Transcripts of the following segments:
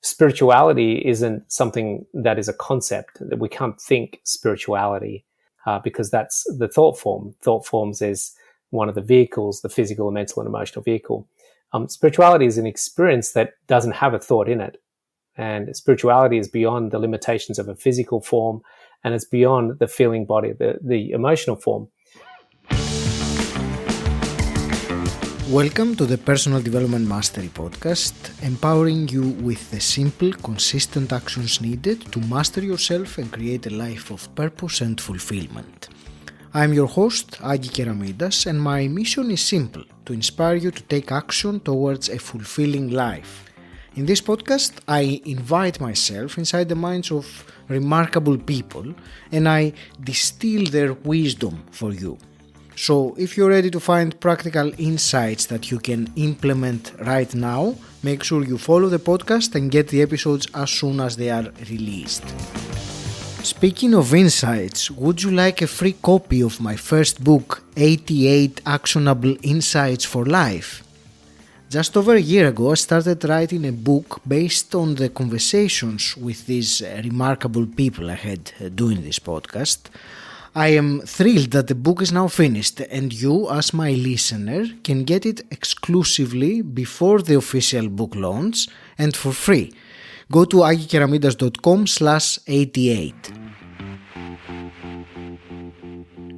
spirituality isn't something that is a concept. That we can't think spirituality because that's the thought form. Thought forms is one of the vehicles, the physical, mental, and emotional vehicle. Spirituality is an experience that doesn't have a thought in it. And spirituality is beyond the limitations of a physical form, and it's beyond the feeling body, the emotional form. Welcome to the Personal Development Mastery Podcast, empowering you with the simple, consistent actions needed to master yourself and create a life of purpose and fulfillment. I'm your host, Agi Keramidas, and my mission is simple, to inspire you to take action towards a fulfilling life. In this podcast, I invite myself inside the minds of remarkable people and I distill their wisdom for you. So if you're ready to find practical insights that you can implement right now, make sure you follow the podcast and get the episodes as soon as they are released. Speaking of insights, would you like a free copy of my first book, 88 Actionable Insights for Life? Just over a year ago, I started writing a book based on the conversations with these remarkable people I had doing this podcast. I am thrilled that the book is now finished and you, as my listener, can get it exclusively before the official book launch and for free. Go to agikeramidas.com/88.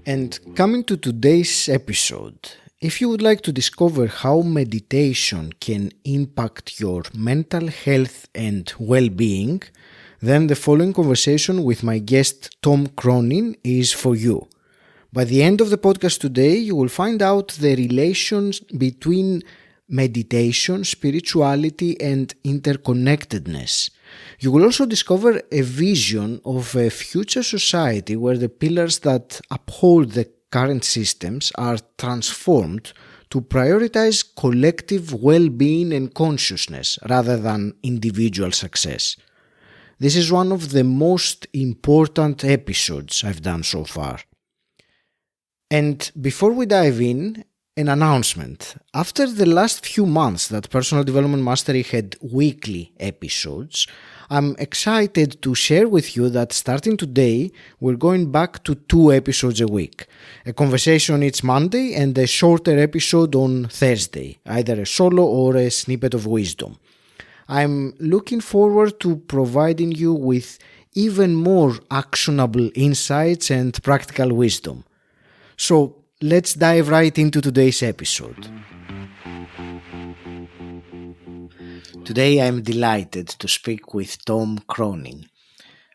And coming to today's episode, if you would like to discover how meditation can impact your mental health and well-being, then the following conversation with my guest Tom Cronin is for you. By the end of the podcast today, you will find out the relations between meditation, spirituality, and interconnectedness. You will also discover a vision of a future society where the pillars that uphold the current systems are transformed to prioritize collective well-being and consciousness rather than individual success. This is one of the most important episodes I've done so far. And before we dive in, an announcement. After the last few months that Personal Development Mastery had weekly episodes, I'm excited to share with you that starting today, we're going back to 2 episodes a week. A conversation each Monday and a shorter episode on Thursday, either a solo or a snippet of wisdom. I'm looking forward to providing you with even more actionable insights and practical wisdom. So let's dive right into today's episode. Today I'm delighted to speak with Tom Cronin.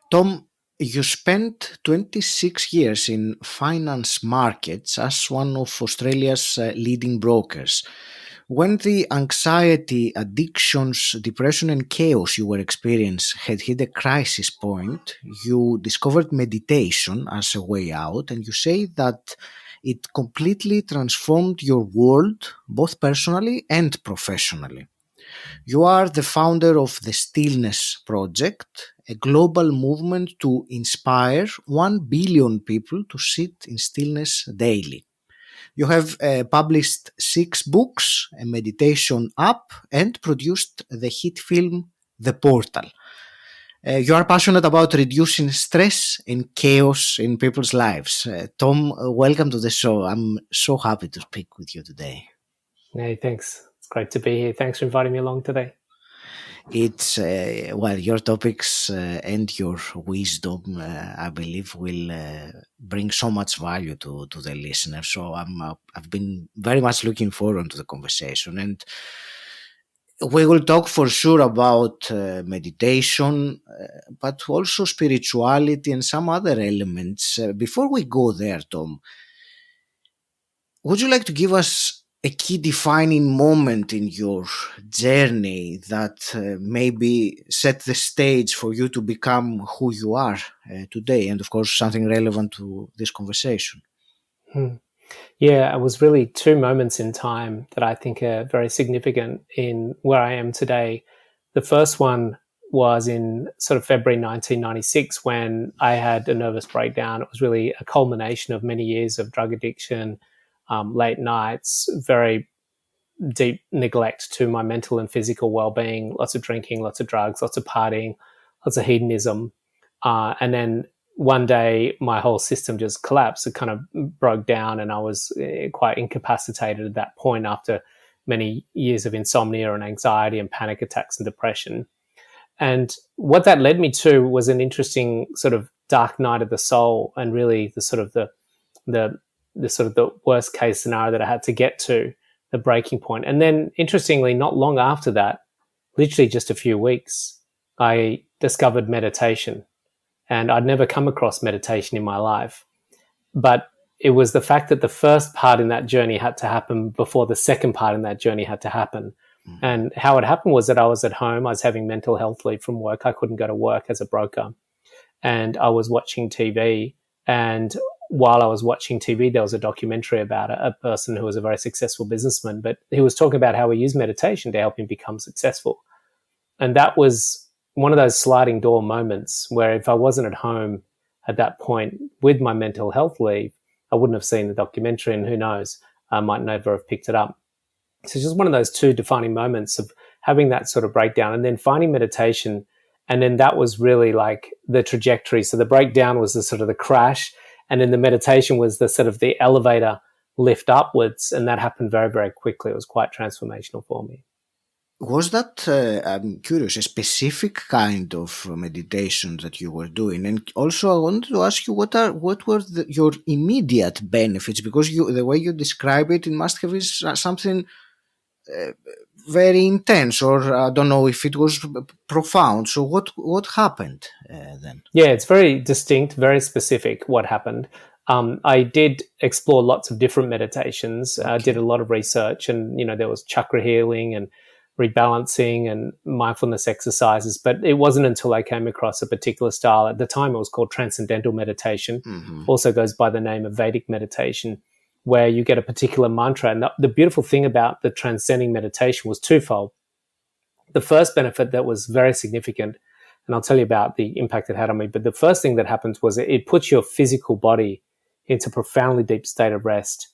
Tom, you spent 26 years in finance markets as one of Australia's leading brokers. When the anxiety, addictions, depression and chaos you were experiencing had hit a crisis point, you discovered meditation as a way out, and you say that it completely transformed your world, both personally and professionally. You are the founder of the Stillness Project, a global movement to inspire 1 billion people to sit in stillness daily. You have published 6 books, a meditation app, and produced the hit film The Portal. You are passionate about reducing stress and chaos in people's lives. Tom, welcome to the show. I'm so happy to speak with you today. Hey, thanks. It's great to be here. Thanks for inviting me along today. It's, your topics and your wisdom, I believe, will bring so much value to the listener. So I've been very much looking forward to the conversation. And we will talk for sure about meditation, but also spirituality and some other elements. Before we go there, Tom, would you like to give us a key defining moment in your journey that maybe set the stage for you to become who you are today, and of course something relevant to this conversation? Yeah, it was really 2 moments in time that I think are very significant in where I am today. The first one was in sort of February 1996 when I had a nervous breakdown. It was really a culmination of many years of drug addiction, late nights, very deep neglect to my mental and physical well-being, lots of drinking, lots of drugs, lots of partying, lots of hedonism. And then one day my whole system just collapsed. It kind of broke down, and I was quite incapacitated at that point after many years of insomnia and anxiety and panic attacks and depression. And what that led me to was an interesting sort of dark night of the soul, and really the sort of the worst case scenario that I had to get to, the breaking point. And then interestingly, not long after that, literally just a few weeks, I discovered meditation. And I'd never come across meditation in my life. But it was the fact that the first part in that journey had to happen before the second part in that journey had to happen. Mm-hmm. And how it happened was that I was at home. I was having mental health leave from work. I couldn't go to work as a broker. And I was watching TV. And while I was watching TV, there was a documentary about a person who was a very successful businessman, but he was talking about how he used meditation to help him become successful. And that was one of those sliding door moments where if I wasn't at home at that point with my mental health leave, I wouldn't have seen the documentary, and who knows, I might never have picked it up. So it's just one of those two defining moments of having that sort of breakdown and then finding meditation. And then that was really like the trajectory. So the breakdown was the sort of the crash, and then the meditation was the sort of the elevator lift upwards. And that happened very, very quickly. It was quite transformational for me. Was that, I'm curious, a specific kind of meditation that you were doing? And also I wanted to ask you, what were your immediate benefits? Because the way you describe it, it must have been something very intense, or I don't know if it was profound. So what happened then? Yeah, it's very distinct, very specific what happened. I did explore lots of different meditations, did a lot of research, and, there was chakra healing and rebalancing and mindfulness exercises. But it wasn't until I came across a particular style. At the time, it was called Transcendental Meditation, also goes by the name of Vedic meditation, where you get a particular mantra. And the beautiful thing about the transcending meditation was twofold. The first benefit that was very significant, and I'll tell you about the impact it had on me, but the first thing that happens was it puts your physical body into a profoundly deep state of rest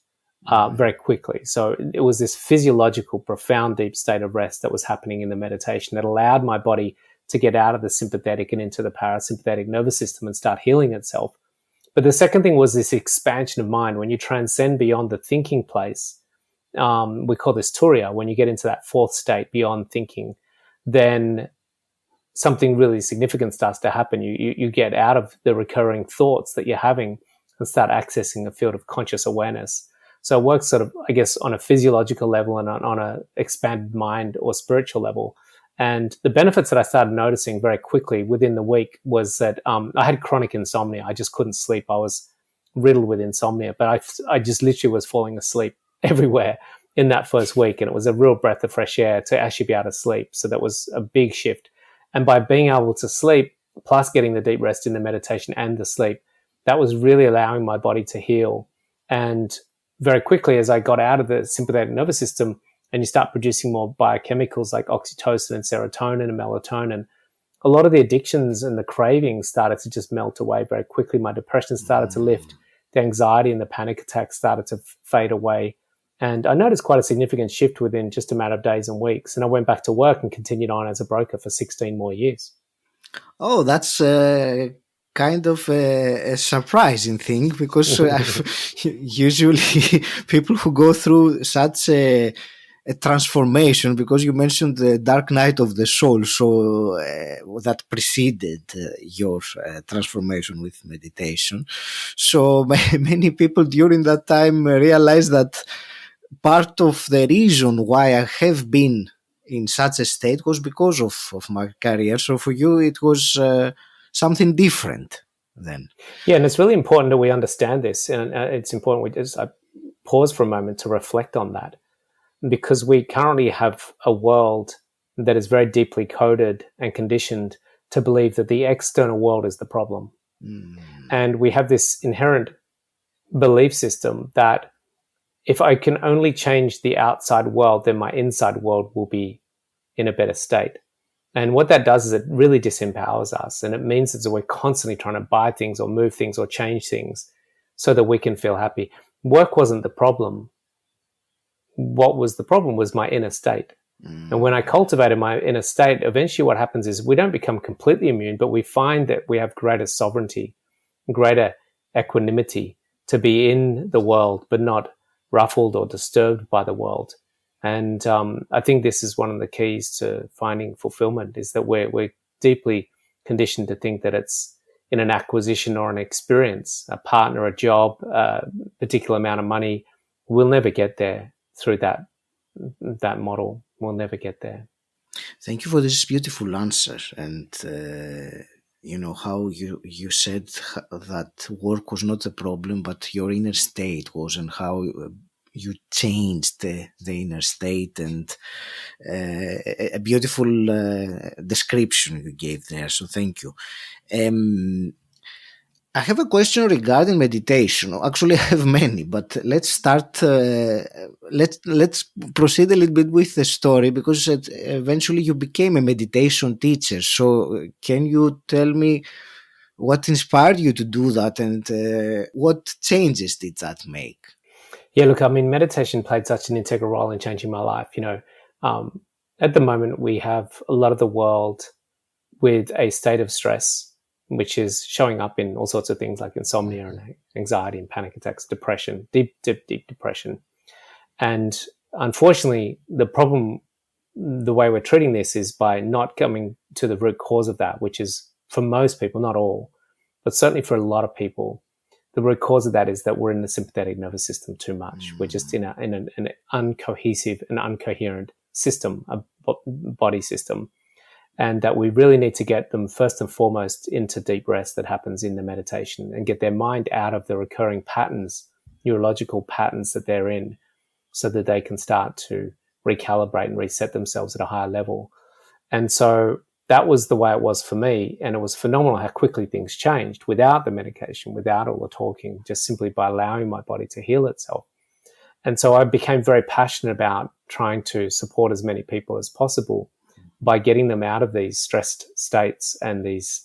very quickly. So it was this physiological, profound, deep state of rest that was happening in the meditation that allowed my body to get out of the sympathetic and into the parasympathetic nervous system and start healing itself. But the second thing was this expansion of mind. When you transcend beyond the thinking place, we call this turiya, when you get into that fourth state beyond thinking, then something really significant starts to happen. You get out of the recurring thoughts that you're having and start accessing a field of conscious awareness. So it works sort of, I guess, on a physiological level and on a expanded mind or spiritual level. And the benefits that I started noticing very quickly within the week was that I had chronic insomnia. I just couldn't sleep. I was riddled with insomnia, but I just literally was falling asleep everywhere in that first week. And it was a real breath of fresh air to actually be able to sleep. So that was a big shift. And by being able to sleep, plus getting the deep rest in the meditation and the sleep, that was really allowing my body to heal. And very quickly, as I got out of the sympathetic nervous system, and you start producing more biochemicals like oxytocin and serotonin and melatonin, a lot of the addictions and the cravings started to just melt away very quickly. My depression started to lift. The anxiety and the panic attacks started to fade away. And I noticed quite a significant shift within just a matter of days and weeks. And I went back to work and continued on as a broker for 16 more years. Oh, that's kind of a surprising thing, because usually people who go through such a transformation, because you mentioned the dark night of the soul, so that preceded your transformation with meditation. So many people during that time realized that part of the reason why I have been in such a state was because of my career. So for you, it was something different then. Yeah, and it's really important that we understand this. And it's important I pause for a moment to reflect on that, because we currently have a world that is very deeply coded and conditioned to believe that the external world is the problem. And we have this inherent belief system that if I can only change the outside world, then my inside world will be in a better state. And what that does is it really disempowers us. And it means that we're constantly trying to buy things or move things or change things so that we can feel happy. Work wasn't the problem. what was the problem was my inner state. And when I cultivated my inner state, eventually what happens is we don't become completely immune, but we find that we have greater sovereignty, greater equanimity to be in the world, but not ruffled or disturbed by the world. And I think this is one of the keys to finding fulfillment, is that we're deeply conditioned to think that it's in an acquisition or an experience, a partner, a job, a particular amount of money. We'll never get there through that model. We'll never get there. Thank you for this beautiful answer. And how you said that work was not a problem, but your inner state was, and how you changed the inner state, and a beautiful description you gave there. So thank you. I have a question regarding meditation. Actually, I have many, but let's start. Let's proceed a little bit with the story, because eventually you became a meditation teacher. So, can you tell me what inspired you to do that, and what changes did that make? Yeah, look, I mean, meditation played such an integral role in changing my life. At the moment, we have a lot of the world with a state of stress, which is showing up in all sorts of things like insomnia and anxiety and panic attacks, depression, deep depression. And unfortunately, the problem, the way we're treating this, is by not coming to the root cause of that, which is, for most people, not all, but certainly for a lot of people, the root cause of that is that we're in the sympathetic nervous system too much. We're just in an uncohesive and uncoherent system, a body system. And that we really need to get them first and foremost into deep rest that happens in the meditation, and get their mind out of the recurring patterns, neurological patterns that they're in, so that they can start to recalibrate and reset themselves at a higher level. And so that was the way it was for me. And it was phenomenal how quickly things changed without the medication, without all the talking, just simply by allowing my body to heal itself. And so I became very passionate about trying to support as many people as possible by getting them out of these stressed states and these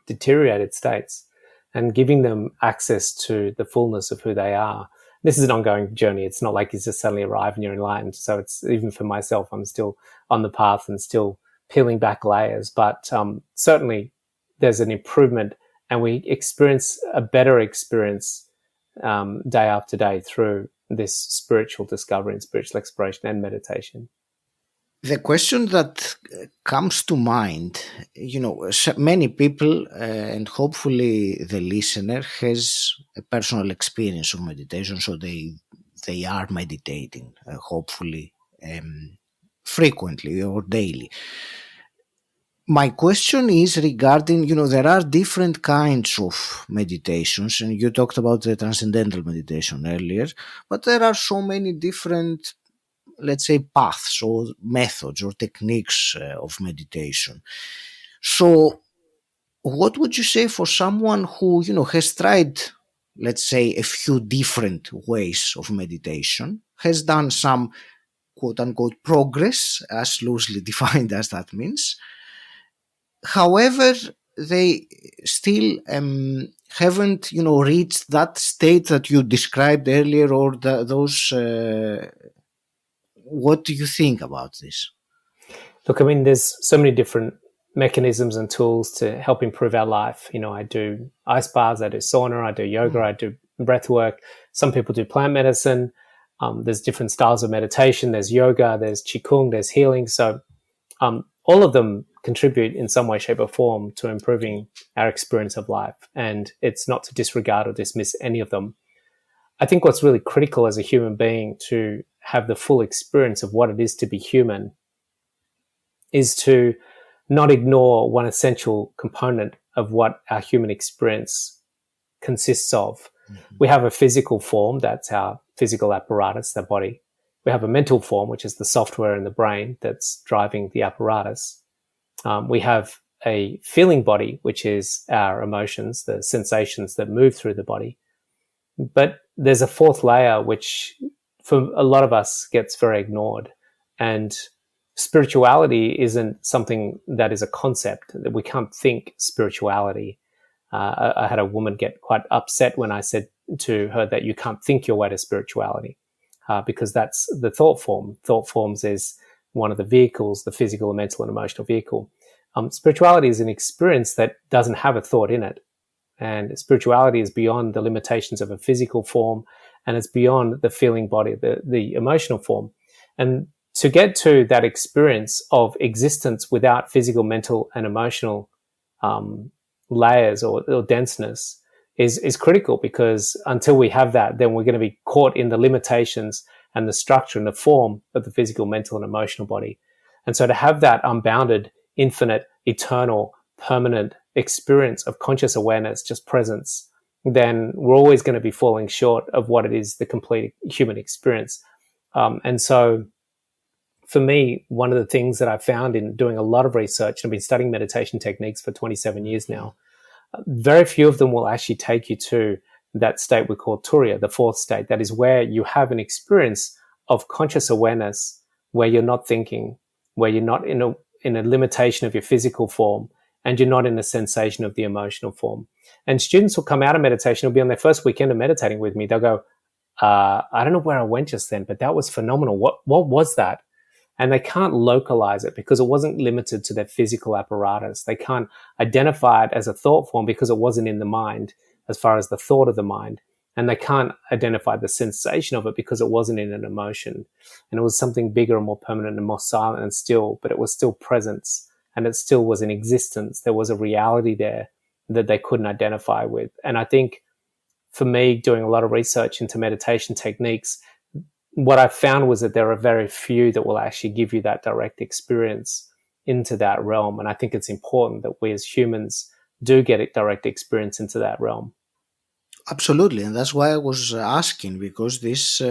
deteriorated states, and giving them access to the fullness of who they are. This is an ongoing journey. It's not like you just suddenly arrive and you're enlightened. So it's, even for myself, I'm still on the path and still peeling back layers. But certainly there's an improvement, and we experience a better experience day after day through this spiritual discovery and spiritual exploration and meditation. The question that comes to mind, many people, and hopefully the listener, has a personal experience of meditation, so they are meditating, hopefully frequently or daily. My question is regarding, there are different kinds of meditations, and you talked about the Transcendental Meditation earlier, but there are so many different, let's say, paths or methods or techniques of meditation. So what would you say for someone who, has tried, let's say, a few different ways of meditation, has done some quote unquote progress, as loosely defined as that means, however, they still haven't, reached that state that you described earlier, or those... What do you think about this? Look, I mean, there's so many different mechanisms and tools to help improve our life. I do ice baths, I do sauna, I do yoga, I do breath work. Some people do plant medicine. There's different styles of meditation. There's yoga, there's qigong, there's healing. So all of them contribute in some way, shape or form to improving our experience of life. And it's not to disregard or dismiss any of them. I think what's really critical as a human being to have the full experience of what it is to be human is to not ignore one essential component of what our human experience consists of. Mm-hmm. We have a physical form, that's our physical apparatus, the body. We have a mental form, which is the software in the brain that's driving the apparatus. We have a feeling body, which is our emotions, the sensations that move through the body. But there's a fourth layer, which for a lot of us gets very ignored. And spirituality isn't something that is a concept, that we can't think spirituality. I had a woman get quite upset when I said to her that you can't think your way to spirituality. because that's the thought form. Thought forms is one of the vehicles, the physical, mental, and emotional vehicle. Spirituality is an experience that doesn't have a thought in it. And spirituality is beyond the limitations of a physical form, and it's beyond the feeling body, the emotional form. And to get to that experience of existence without physical, mental, and emotional layers or denseness is critical, because until we have that, then we're going to be caught in the limitations and the structure and the form of the physical, mental, and emotional body. And so to have that unbounded, infinite, eternal, permanent experience of conscious awareness, just presence, then we're always going to be falling short of what it is, the complete human experience. And so for me, one of the things that I found in doing a lot of research, and I've been studying meditation techniques for 27 years now, very few of them will actually take you to that state we call Turiya, the fourth state. That is where you have an experience of conscious awareness, where you're not thinking, where you're not in a limitation of your physical form, and you're not in a sensation of the emotional form. And students will come out of meditation, will be on their first weekend of meditating with me. They'll go, I don't know where I went just then, but that was phenomenal. What was that? And they can't localize it because it wasn't limited to their physical apparatus. They can't identify it as a thought form because it wasn't in the mind, as far as the thought of the mind. And they can't identify the sensation of it because it wasn't in an emotion. And it was something bigger and more permanent and more silent and still, but it was still presence. And it still was in existence. There was a reality there that they couldn't identify with. And I think for me, doing a lot of research into meditation techniques, what I found was that there are very few that will actually give you that direct experience into that realm. And I think it's important that we as humans do get a direct experience into that realm. Absolutely. And that's why I was asking, because this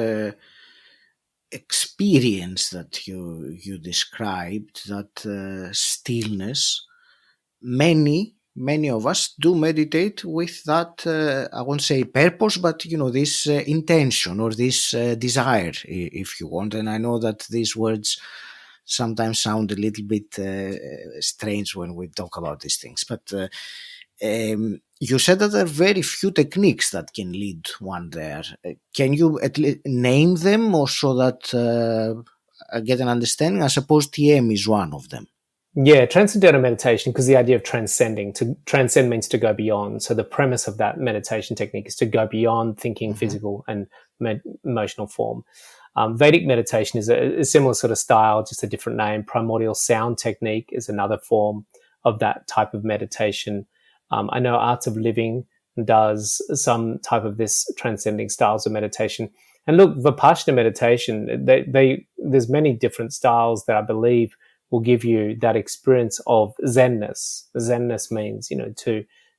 experience that you described, that stillness, many of us do meditate with that, I won't say purpose, but this intention or this desire, if you want. And I know that these words sometimes sound a little bit strange when we talk about these things, but you said that there are very few techniques that can lead one there. Can you at least name them, or so that I get an understanding? I suppose TM is one of them. Yeah, Transcendental Meditation, because the idea of transcending, to transcend means to go beyond. So the premise of that meditation technique is to go beyond thinking, physical and emotional form. Vedic meditation is a similar sort of style, just a different name. Primordial sound technique is another form of that type of meditation. I know Arts of Living does some type of this transcending styles of meditation. And look, Vipassana meditation, there's many different styles that I believe will give you that experience of Zenness. Zenness means,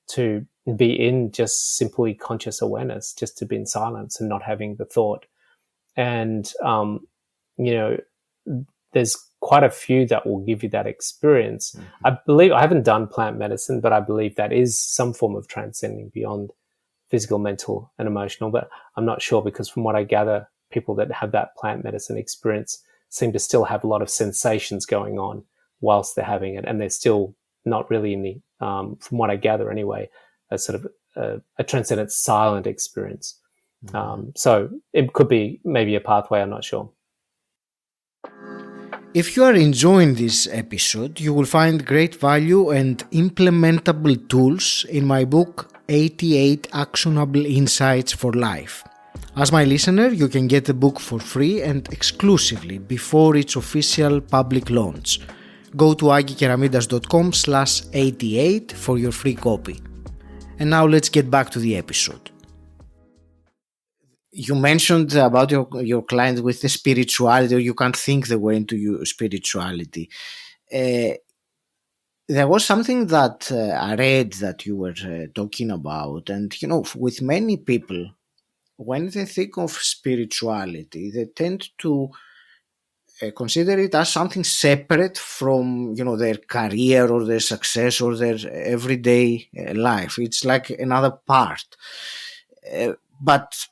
to be in just simply conscious awareness, just to be in silence and not having the thought. And, there's quite a few that will give you that experience. I believe, I haven't done plant medicine, but I believe that is some form of transcending beyond physical, mental, and emotional. But I'm not sure, because from what I gather, people that have that plant medicine experience seem to still have a lot of sensations going on whilst they're having it. And they're still not really in the, from what I gather anyway, a sort of a transcendent silent experience. So it could be maybe a pathway, I'm not sure. If you are enjoying this episode, you will find great value and implementable tools in my book, 88 Actionable Insights for Life. As my listener, you can get the book for free and exclusively before its official public launch. Go to agikeramidas.com/88 for your free copy. And now let's get back to the episode. You mentioned about your client with the spirituality, or you can't think the way into your spirituality. There was something that I read that you were talking about, and with many people, when they think of spirituality, they tend to consider it as something separate from their career or their success or their everyday life. It's like another part. But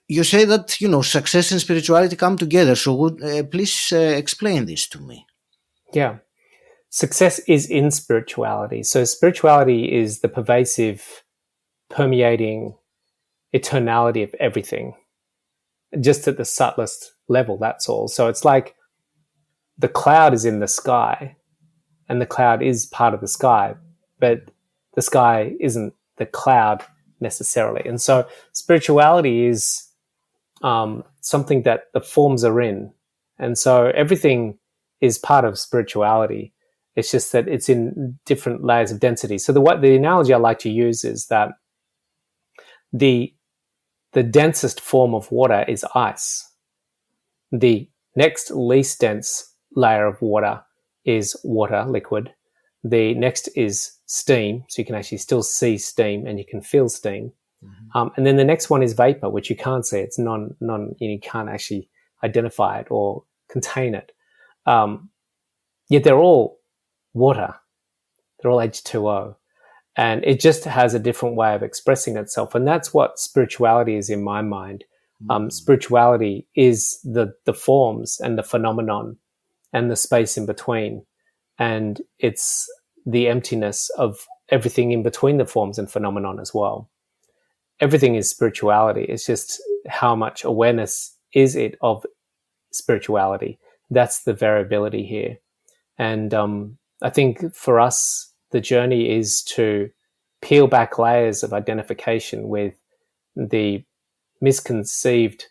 you say that success and spirituality come together. So please explain this to me. Yeah. Success is in spirituality. So spirituality is the pervasive, permeating eternality of everything. just at the subtlest level, that's all. So it's like the cloud is in the sky, and the cloud is part of the sky, but the sky isn't the cloud necessarily. And so spirituality is something that the forms are in. And so everything is part of spirituality. It's just that it's in different layers of density. So the analogy I like to use is that the densest form of water is ice. The next least dense layer of water is water, liquid. The next is steam, so you can actually still see steam and you can feel steam. Mm-hmm. And then the next one is vapor, which you can't see. It's you can't actually identify it or contain it. Yet they're all water. They're all H2O. And it just has a different way of expressing itself. And that's what spirituality is in my mind. Spirituality is the forms and the phenomenon and the space in between. And it's the emptiness of everything in between the forms and phenomenon as well. Everything is spirituality. It's just how much awareness is it of spirituality. That's the variability here. And I think for us, the journey is to peel back layers of identification with the misconceived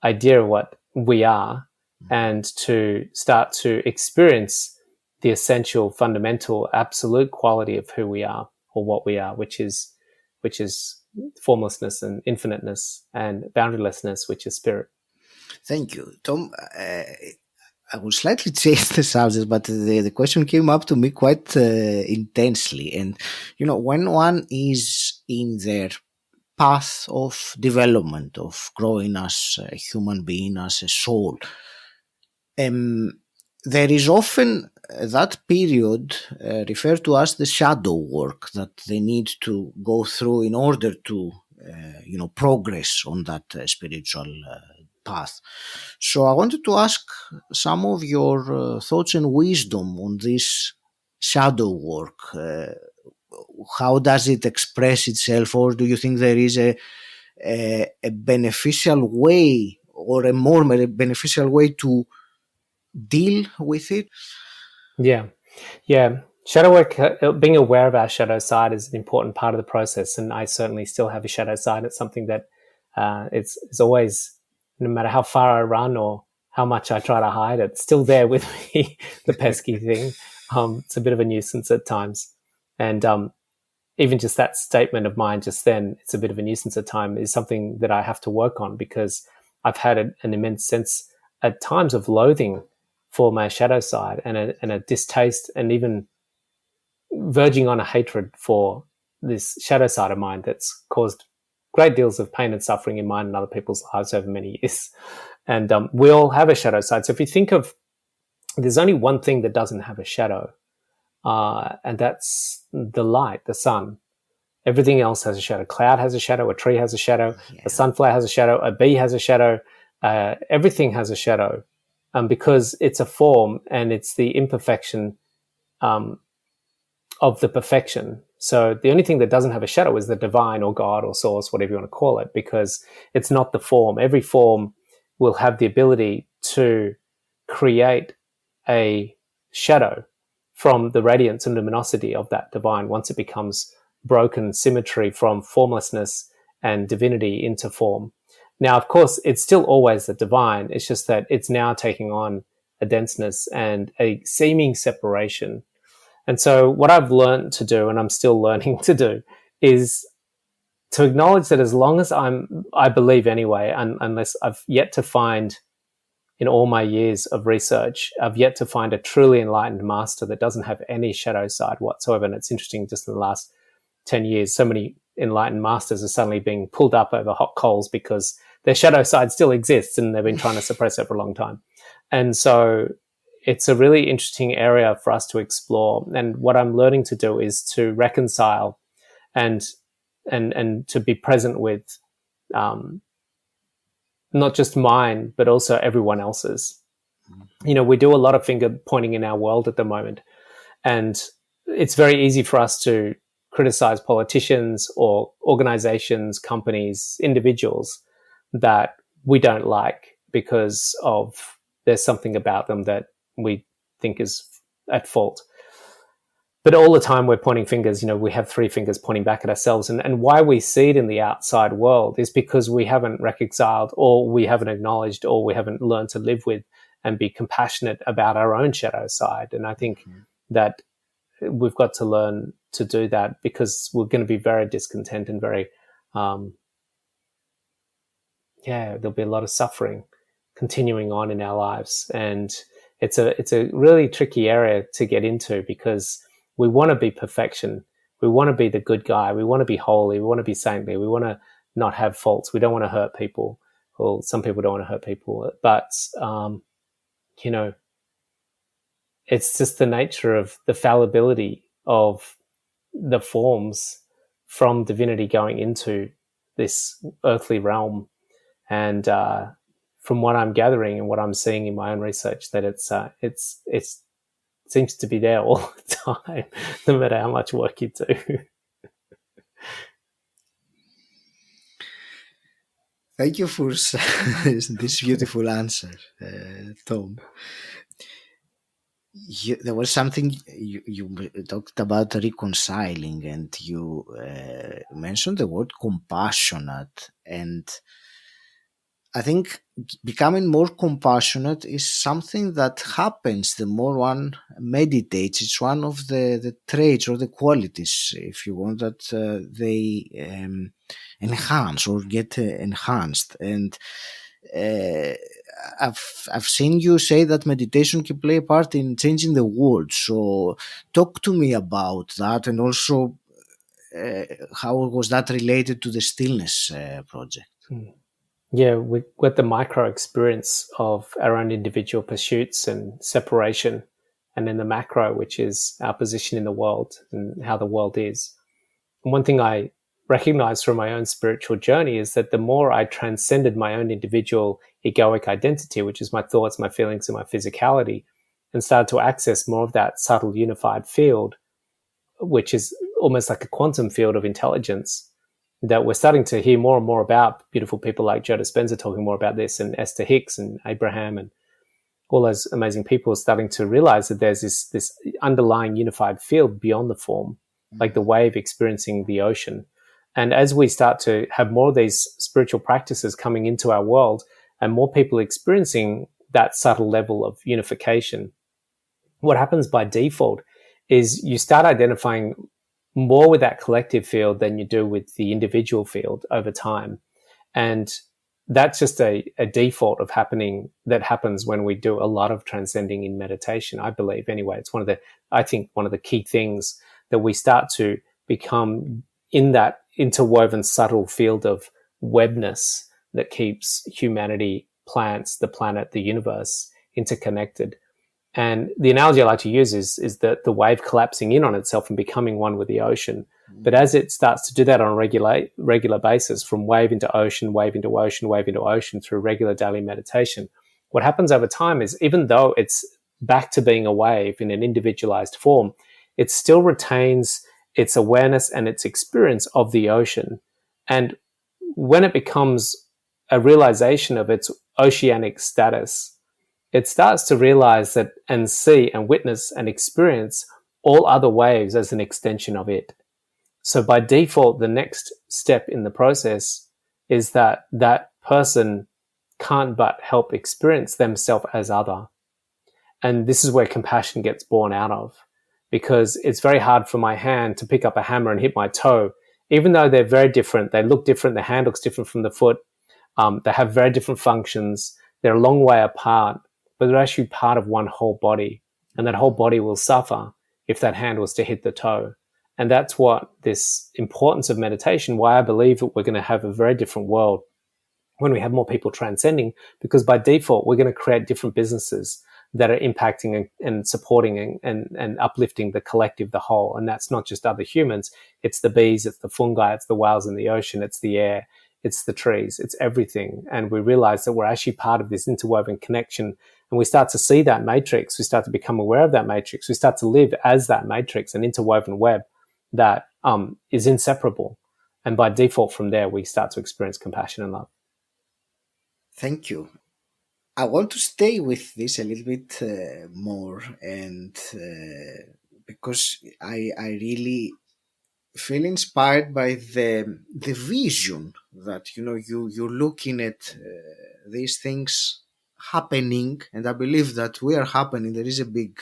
idea of what we are, and to start to experience the essential, fundamental, absolute quality of who we are or what we are, which is formlessness and infiniteness, and boundarylessness, which is spirit. Thank you, Tom. I will slightly change the subject, but the question came up to me quite intensely. And, when one is in their path of development, of growing as a human being, as a soul, there is often that period referred to as the shadow work that they need to go through in order to, progress on that spiritual path. So I wanted to ask some of your thoughts and wisdom on this shadow work. How does it express itself, or do you think there is a beneficial way, or a more beneficial way to deal with it? Yeah. Shadow work, being aware of our shadow side is an important part of the process. And I certainly still have a shadow side. It's something that it's always, no matter how far I run or how much I try to hide it, it's still there with me, the pesky thing. It's a bit of a nuisance at times. And even just that statement of mine just then, it's a bit of a nuisance at times, is something that I have to work on, because I've had an immense sense at times of loathing for my shadow side, and a distaste, and even verging on a hatred for this shadow side of mine that's caused great deals of pain and suffering in mine and other people's lives over many years. And we all have a shadow side. So if you think of, there's only one thing that doesn't have a shadow, and that's the light, the sun. Everything else has a shadow. A cloud has a shadow, a tree has a shadow, a sunflower has a shadow, a bee has a shadow. Everything has a shadow, because it's a form and it's the imperfection of the perfection. So the only thing that doesn't have a shadow is the divine or God or source, whatever you want to call it, because it's not the form. Every form will have the ability to create a shadow from the radiance and luminosity of that divine once it becomes broken symmetry from formlessness and divinity into form. Now, of course, it's still always the divine. It's just that it's now taking on a denseness and a seeming separation. And so what I've learned to do, and I'm still learning to do, is to acknowledge that as long as I believe anyway, unless I've yet to find, in all my years of research, I've yet to find a truly enlightened master that doesn't have any shadow side whatsoever. And it's interesting, just in the last 10 years, so many enlightened masters are suddenly being pulled up over hot coals because their shadow side still exists and they've been trying to suppress it for a long time. And so it's a really interesting area for us to explore. And what I'm learning to do is to reconcile and to be present with not just mine, but also everyone else's. We do a lot of finger pointing in our world at the moment. And it's very easy for us to criticize politicians or organizations, companies, individuals that we don't like because of there's something about them that we think is at fault. But all the time we're pointing fingers, we have three fingers pointing back at ourselves. And why we see it in the outside world is because we haven't reconciled, or we haven't acknowledged, or we haven't learned to live with and be compassionate about our own shadow side. And I think that we've got to learn to do that, because we're going to be very discontent and very, there'll be a lot of suffering continuing on in our lives. And it's a really tricky area to get into, because we want to be perfection. We want to be the good guy. We want to be holy. We want to be saintly. We want to not have faults. We don't want to hurt people. Well, some people don't want to hurt people, but, it's just the nature of the fallibility of the forms from divinity going into this earthly realm. And from what I'm gathering and what I'm seeing in my own research, that it seems to be there all the time, no matter how much work you do. Thank you for this beautiful answer, Tom. There was something you talked about reconciling, and you mentioned the word compassionate. And I think becoming more compassionate is something that happens the more one meditates. It's one of the traits or the qualities, if you want, that they enhance or get enhanced. And I've seen you say that meditation can play a part in changing the world. So talk to me about that, and also how was that related to the Stillness project? Yeah, we got the micro experience of our own individual pursuits and separation, and then the macro, which is our position in the world and how the world is. And one thing I recognize from my own spiritual journey is that the more I transcended my own individual egoic identity, which is my thoughts, my feelings, and my physicality, and started to access more of that subtle unified field, which is almost like a quantum field of intelligence, that we're starting to hear more and more about. Beautiful people like Joe Dispenza talking more about this, and Esther Hicks and Abraham and all those amazing people starting to realize that there's this underlying unified field beyond the form, like the wave experiencing the ocean. And as we start to have more of these spiritual practices coming into our world and more people experiencing that subtle level of unification, what happens by default is you start identifying more with that collective field than you do with the individual field over time. And that's just a default of happening that happens when we do a lot of transcending in meditation, I believe. Anyway, it's one of the key things that we start to become in that interwoven subtle field of webness that keeps humanity, plants, the planet, the universe interconnected. And the analogy I like to use is that the wave collapsing in on itself and becoming one with the ocean. But as it starts to do that on a regular basis, from wave into ocean, wave into ocean, wave into ocean, through regular daily meditation, what happens over time is, even though it's back to being a wave in an individualized form, it still retains its awareness and its experience of the ocean. And when it becomes a realization of its oceanic status, it starts to realize that and see and witness and experience all other waves as an extension of it. So by default, the next step in the process is that that person can't but help experience themselves as other. And this is where compassion gets born out of, because it's very hard for my hand to pick up a hammer and hit my toe, even though they're very different. They look different. The hand looks different from the foot. They have very different functions. They're a long way apart, but they're actually part of one whole body. And that whole body will suffer if that hand was to hit the toe. And that's what this importance of meditation, why I believe that we're going to have a very different world when we have more people transcending, because by default, we're going to create different businesses that are impacting and supporting and uplifting the collective, the whole. And that's not just other humans. It's the bees, it's the fungi, it's the whales in the ocean, it's the air, it's the trees, it's everything. And we realize that we're actually part of this interwoven connection. And we start to see that matrix. We start to become aware of that matrix. We start to live as that matrix, an interwoven web that is inseparable. And by default from there, we start to experience compassion and love. Thank you. I want to stay with this a little bit more, and because I really feel inspired by the vision that you're looking at these things happening, and I believe that we are happening. There is a big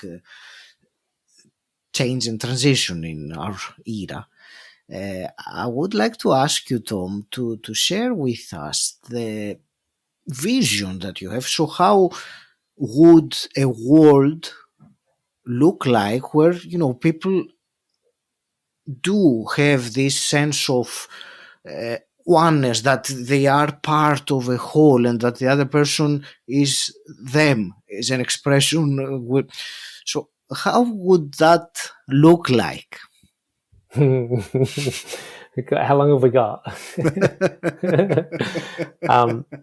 change and transition in our era. I would like to ask you, Tom, to share with us the vision that you have. So, how would a world look like where people do have this sense of oneness, that they are part of a whole, and that the other person is them, is an expression? So, how would that look like? How long have we got?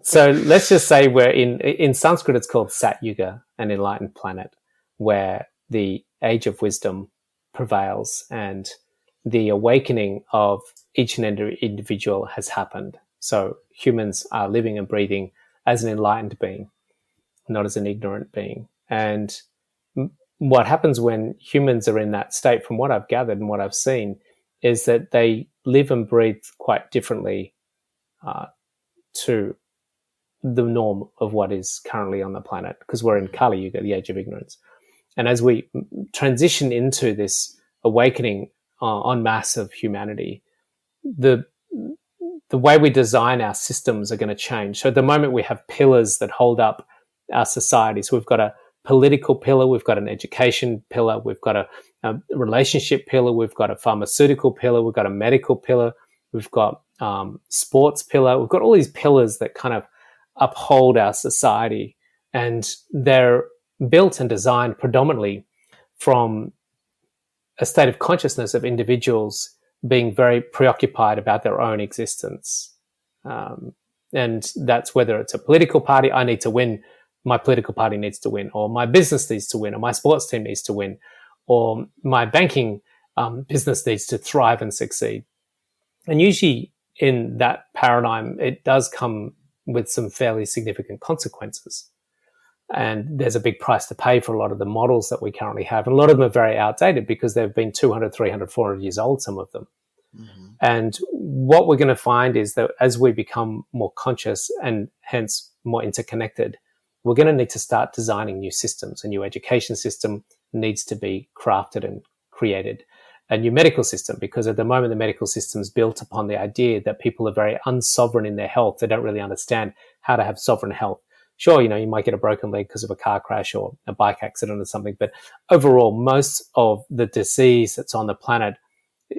So let's just say we're in Sanskrit, it's called Sat Yuga, an enlightened planet, where the age of wisdom prevails and the awakening of each and every individual has happened. So humans are living and breathing as an enlightened being, not as an ignorant being. And what happens when humans are in that state, from what I've gathered and what I've seen, is that they live and breathe quite differently to the norm of what is currently on the planet, because we're in Kali Yuga, the age of ignorance. And as we transition into this awakening en masse of humanity, the way we design our systems are going to change. So at the moment, we have pillars that hold up our society. So we've got a political pillar, we've got an education pillar, we've got a relationship pillar, we've got a pharmaceutical pillar, we've got a medical pillar, we've got sports pillar. We've got all these pillars that kind of uphold our society, and they're built and designed predominantly from a state of consciousness of individuals being very preoccupied about their own existence. And that's whether it's a political party, I need to win, my political party needs to win, or my business needs to win, or my sports team needs to win, or my banking business needs to thrive and succeed. And usually in that paradigm, it does come with some fairly significant consequences. And there's a big price to pay for a lot of the models that we currently have. And a lot of them are very outdated because they've been 200, 300, 400 years old, some of them. Mm-hmm. And what we're going to find is that as we become more conscious and hence more interconnected, we're going to need to start designing new systems. A new education system needs to be crafted and created. A new medical system, because at the moment the medical system is built upon the idea that people are very unsovereign in their health. They don't really understand how to have sovereign health. Sure, you might get a broken leg because of a car crash or a bike accident or something, but overall, most of the disease that's on the planet,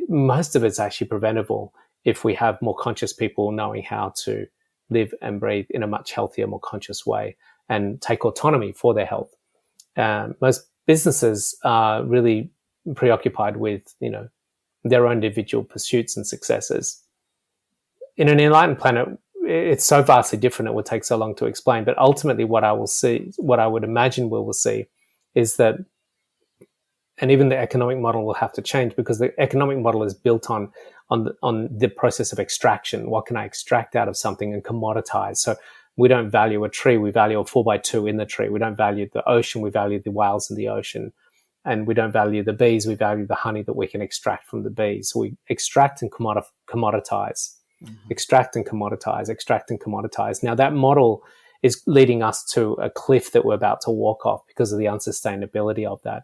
most of it's actually preventable if we have more conscious people knowing how to live and breathe in a much healthier, more conscious way and take autonomy for their health. Most businesses are really preoccupied with, their own individual pursuits and successes. In an enlightened planet, it's so vastly different, it would take so long to explain. But ultimately, what I would imagine we will see is that, and even the economic model will have to change, because the economic model is built on the process of extraction. What can I extract out of something and commoditize? So we don't value a tree, we value a 4x2 in the tree. We don't value the ocean, we value the whales in the ocean. And we don't value the bees, we value the honey that we can extract from the bees. So we extract and commoditize. Mm-hmm. Extract and commoditize. Now that model is leading us to a cliff that we're about to walk off because of the unsustainability of that.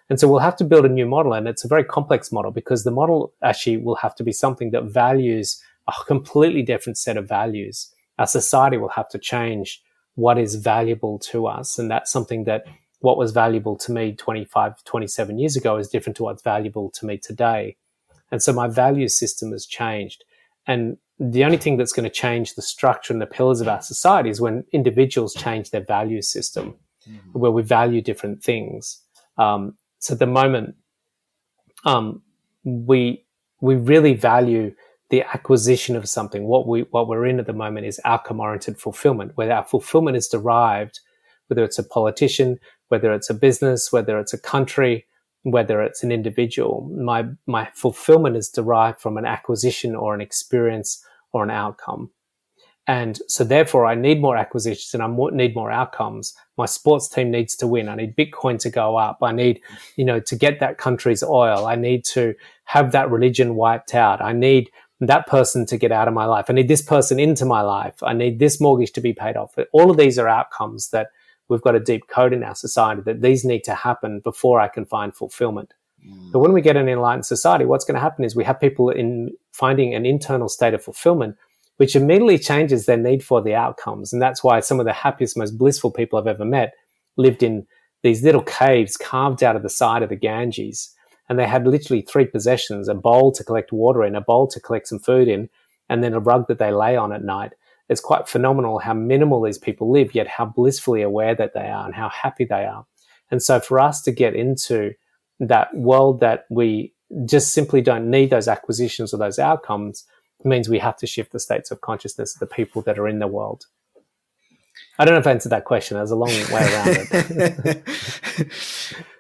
And so we'll have to build a new model, and it's a very complex model, because the model actually will have to be something that values a completely different set of values. Our society will have to change what is valuable to us, and that's something that what was valuable to me 25, 27 years ago is different to what's valuable to me today. And so my value system has changed. And the only thing that's going to change the structure and the pillars of our society is when individuals change their value system, mm-hmm. where we value different things. So at the moment, we really value the acquisition of something. What we're in at the moment is outcome-oriented fulfillment, where our fulfillment is derived, whether it's a politician, whether it's a business, whether it's a country, whether it's an individual. My fulfillment is derived from an acquisition or an experience or an outcome. And so therefore I need more acquisitions and I need more outcomes. My sports team needs to win. I need Bitcoin to go up. I need, to get that country's oil. I need to have that religion wiped out. I need that person to get out of my life. I need this person into my life. I need this mortgage to be paid off. All of these are outcomes that we've got a deep code in our society that these need to happen before I can find fulfillment. But when we get an enlightened society, what's going to happen is we have people in finding an internal state of fulfillment, which immediately changes their need for the outcomes. And that's why some of the happiest, most blissful people I've ever met lived in these little caves carved out of the side of the Ganges. And they had literally 3 possessions: a bowl to collect water in, a bowl to collect some food in, and then a rug that they lay on at night. It's quite phenomenal how minimal these people live, yet how blissfully aware that they are and how happy they are. And so for us to get into that world that we just simply don't need those acquisitions or those outcomes means we have to shift the states of consciousness of the people that are in the world. I don't know if I answered that question. There's a long way around it.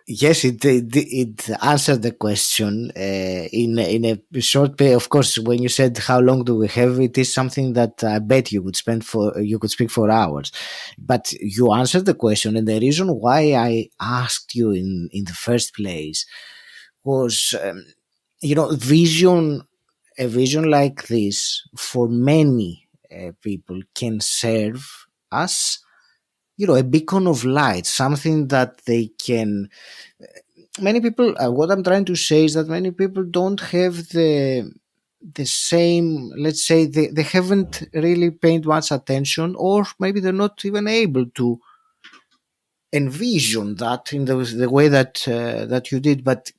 Yes, it answered the question in a short way. Of course, when you said how long do we have, it is something that I bet you could speak for hours. But you answered the question, and the reason why I asked you in the first place was, a vision like this for many people can serve as a beacon of light, something that they can. Many people. What I'm trying to say is that many people don't have the same. Let's say they haven't really paid much attention, or maybe they're not even able to envision that in the way that you did. But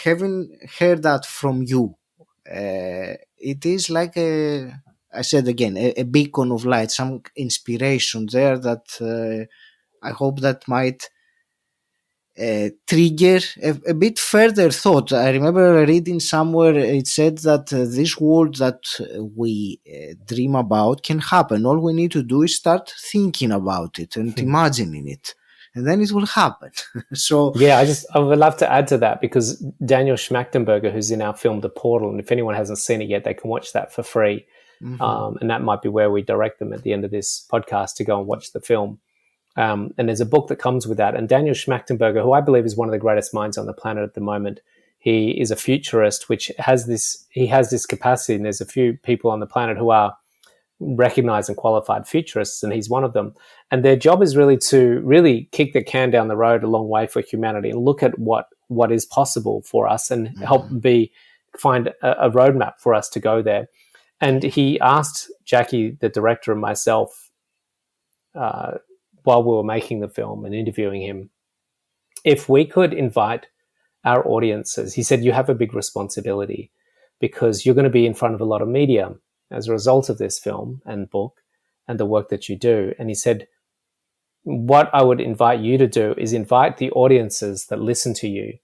having heard that from you, it is like I said again, a beacon of light, some inspiration there that I hope that might trigger a bit further thought. I remember reading somewhere it said that this world that we dream about can happen. All we need to do is start thinking about it and imagining it, and then it will happen. So yeah, I would love to add to that, because Daniel Schmachtenberger, who's in our film The Portal, and if anyone hasn't seen it yet, they can watch that for free. And that might be where we direct them at the end of this podcast to go and watch the film. And there's a book that comes with that. And Daniel Schmachtenberger, who I believe is one of the greatest minds on the planet at the moment, he is a futurist, which has this capacity. And there's a few people on the planet who are recognized and qualified futurists, and he's one of them. And their job is really to kick the can down the road a long way for humanity and look at what is possible for us and help find a roadmap for us to go there. And he asked Jackie, the director, and myself, while we were making the film and interviewing him, if we could invite our audiences. He said, you have a big responsibility because you're going to be in front of a lot of media as a result of this film and book and the work that you do. And he said, what I would invite you to do is invite the audiences that listen to you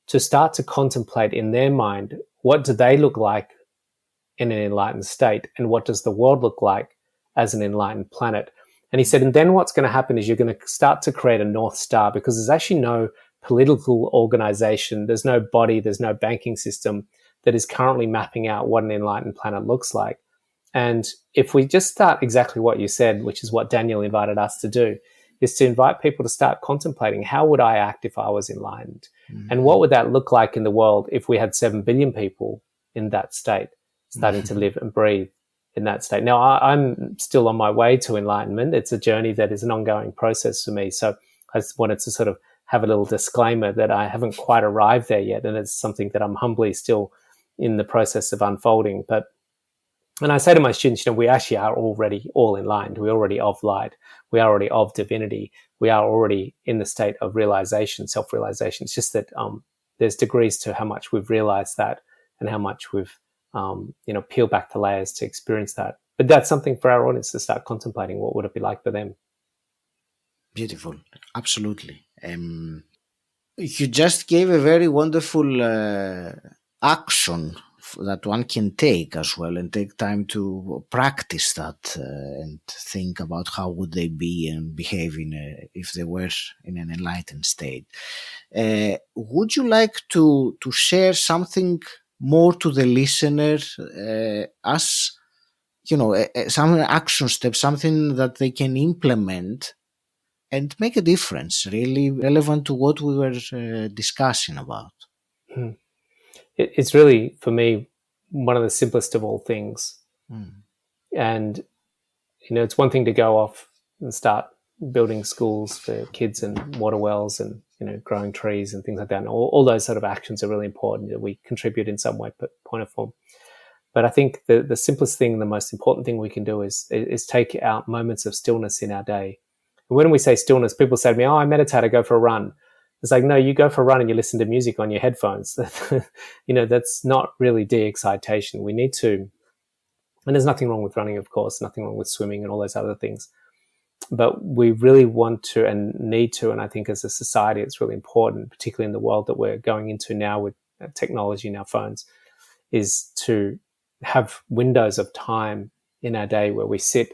to start to contemplate in their mind, what do they look like in an enlightened state, and what does the world look like as an enlightened planet? And he said, and then what's going to happen is you're going to start to create a North Star, because there's actually no political organization, there's no body, there's no banking system that is currently mapping out what an enlightened planet looks like. And if we just start exactly what you said, which is what Daniel invited us to do, is to invite people to start contemplating, how would I act if I was enlightened? Mm-hmm. And what would that look like in the world if we had 7 billion people in that state, starting to live and breathe in that state? Now, I'm still on my way to enlightenment. It's a journey that is an ongoing process for me. So I just wanted to sort of have a little disclaimer that I haven't quite arrived there yet. And it's something that I'm humbly still in the process of unfolding. But and I say to my students, we actually are already all enlightened. We're already of light. We are already of divinity. We are already in the state of realization, self-realization. It's just that there's degrees to how much we've realized that and how much we've, peeled back the layers to experience that. But that's something for our audience to start contemplating. What would it be like for them? Beautiful. Absolutely. You just gave a very wonderful action that one can take as well, and take time to practice that and think about how would they be and behave if they were in an enlightened state. Would you like to share something more to the listener as some action steps, something that they can implement and make a difference, really relevant to what we were discussing about. It's really, for me, one of the simplest of all things. And, it's one thing to go off and start building schools for kids and water wells and, growing trees and things like that. And all those sort of actions are really important, that we contribute in some way, point or form. But I think the simplest thing, the most important thing we can do is take out moments of stillness in our day. And when we say stillness, people say to me, "Oh, I meditate, I go for a run." It's like, no, you go for a run and you listen to music on your headphones. That's not really de-excitation. We need to, and there's nothing wrong with running, of course, nothing wrong with swimming and all those other things. But we really want to and need to, and I think as a society, it's really important, particularly in the world that we're going into now with technology in our phones, is to have windows of time in our day where we sit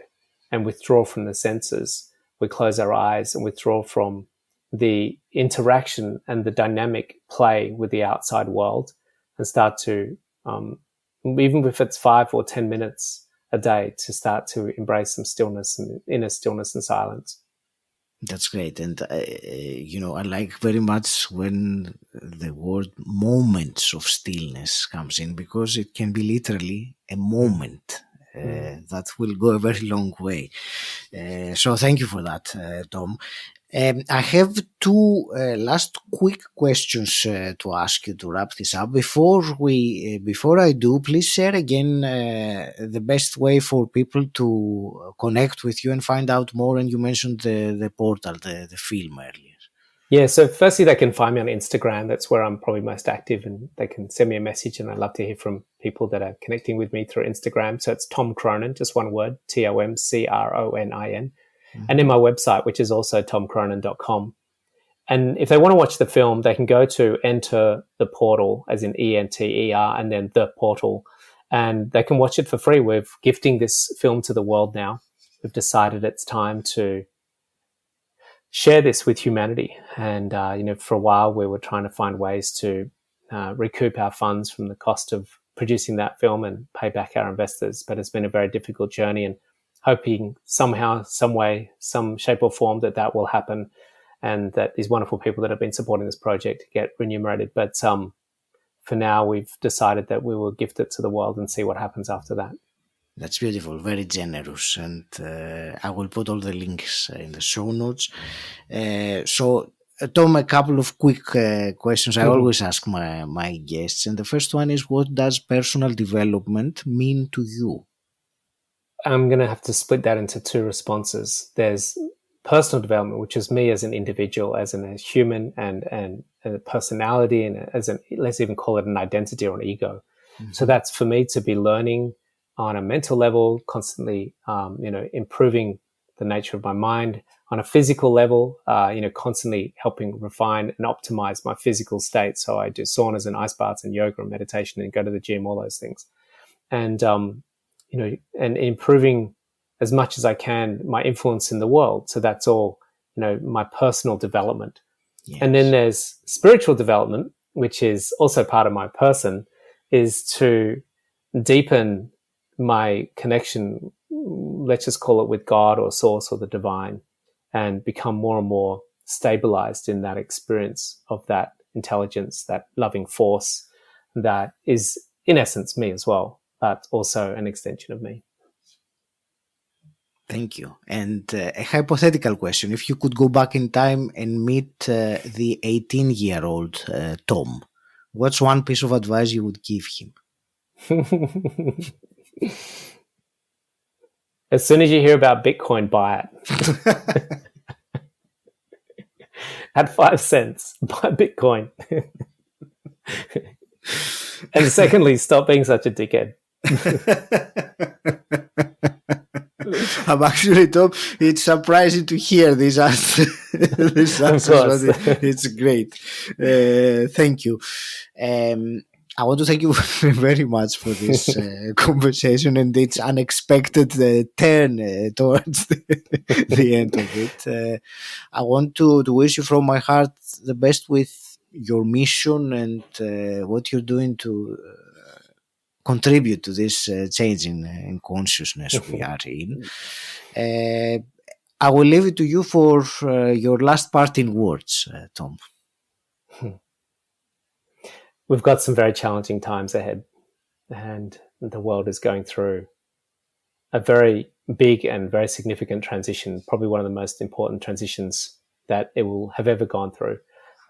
and withdraw from the senses. We close our eyes and withdraw from the interaction and the dynamic play with the outside world, and start to, even if it's 5 or 10 minutes a day, to start to embrace some stillness and inner stillness and silence. That's great. And, I like very much when the word moments of stillness comes in, because it can be literally a moment that will go a very long way. So thank you for that, Tom. I have two last quick questions to ask you to wrap this up. Before I do, please share again the best way for people to connect with you and find out more. And you mentioned the portal, the film earlier. Yeah, so firstly, they can find me on Instagram. That's where I'm probably most active, and they can send me a message, and I'd love to hear from people that are connecting with me through Instagram. So it's Tom Cronin, just one word, TomCronin. And in my website, which is also tomcronin.com. And if they want to watch the film, they can go to Enter the Portal, as in ENTER, and then the portal, and they can watch it for free. We're gifting this film to the world now. We've decided it's time to share this with humanity. And, for a while we were trying to find ways to recoup our funds from the cost of producing that film and pay back our investors. But it's been a very difficult journey, and hoping somehow, some way, some shape or form that will happen, and that these wonderful people that have been supporting this project get remunerated. But for now, we've decided that we will gift it to the world and see what happens after that. That's beautiful, very generous. And I will put all the links in the show notes. So, Tom, a couple of quick questions I always ask my guests. And the first one is, what does personal development mean to you? I'm going to have to split that into two responses. There's personal development, which is me as an individual, as a human, and a personality, and let's even call it an identity or an ego. So that's for me to be learning on a mental level, constantly, improving the nature of my mind. On a physical level, constantly helping refine and optimize my physical state. So I do saunas and ice baths and yoga and meditation and go to the gym, all those things. And, and improving as much as I can my influence in the world. So that's all, my personal development. Yes. And then there's spiritual development, which is also part of my person, is to deepen my connection, let's just call it with God or source or the divine, and become more and more stabilized in that experience of that intelligence, that loving force that is in essence me as well, but also an extension of me. Thank you. And a hypothetical question. If you could go back in time and meet the 18-year-old Tom, what's one piece of advice you would give him? As soon as you hear about Bitcoin, buy it. At 5 cents, buy Bitcoin. And secondly, stop being such a dickhead. I'm actually, Tom, it's surprising to hear this answer. It's great. Thank you. I want to thank you very much for this conversation and its unexpected turn towards the end of it. I want to wish you from my heart the best with your mission and what you're doing to contribute to this change in consciousness we are in. I will leave it to you for your last parting words, Tom. We've got some very challenging times ahead, and the world is going through a very big and very significant transition, probably one of the most important transitions that it will have ever gone through.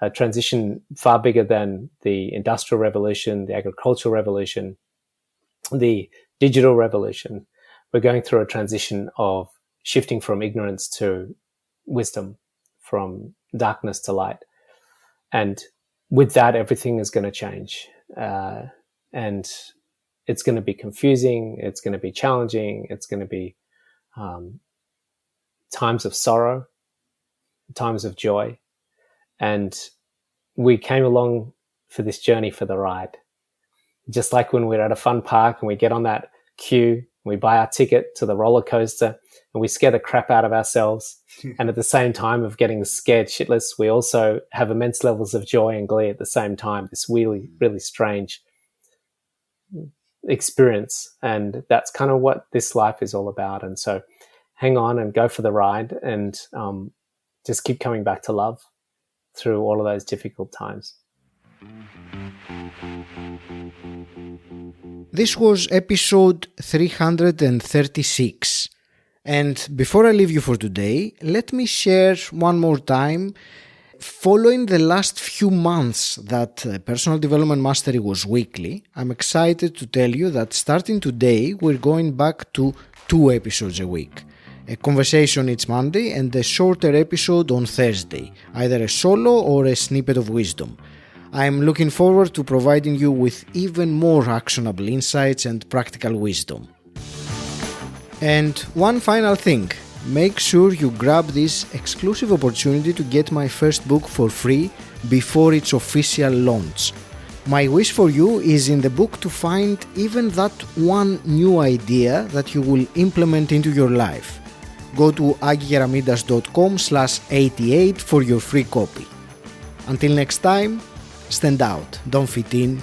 A transition far bigger than the Industrial Revolution, the Agricultural Revolution, the Digital Revolution. We're going through a transition of shifting from ignorance to wisdom, from darkness to light. And with that, everything is going to change. And it's going to be confusing. It's going to be challenging. It's going to be times of sorrow, times of joy. And we came along for this journey for the ride. Just like when we're at a fun park and we get on that queue, we buy our ticket to the roller coaster and we scare the crap out of ourselves. And at the same time of getting scared shitless, we also have immense levels of joy and glee at the same time, this really, really strange experience. And that's kind of what this life is all about. And so hang on and go for the ride, and just keep coming back to love through all of those difficult times. This was episode 336. And before I leave you for today, let me share one more time. Following the last few months that Personal Development Mastery was weekly, I'm excited to tell you that starting today, we're going back to 2 episodes a week. A conversation each Monday and a shorter episode on Thursday, either a solo or a snippet of wisdom. I'm looking forward to providing you with even more actionable insights and practical wisdom. And one final thing, make sure you grab this exclusive opportunity to get my first book for free before its official launch. My wish for you is in the book to find even that one new idea that you will implement into your life. Go to agigeramidas.com/88 for your free copy. Until next time, stand out, don't fit in,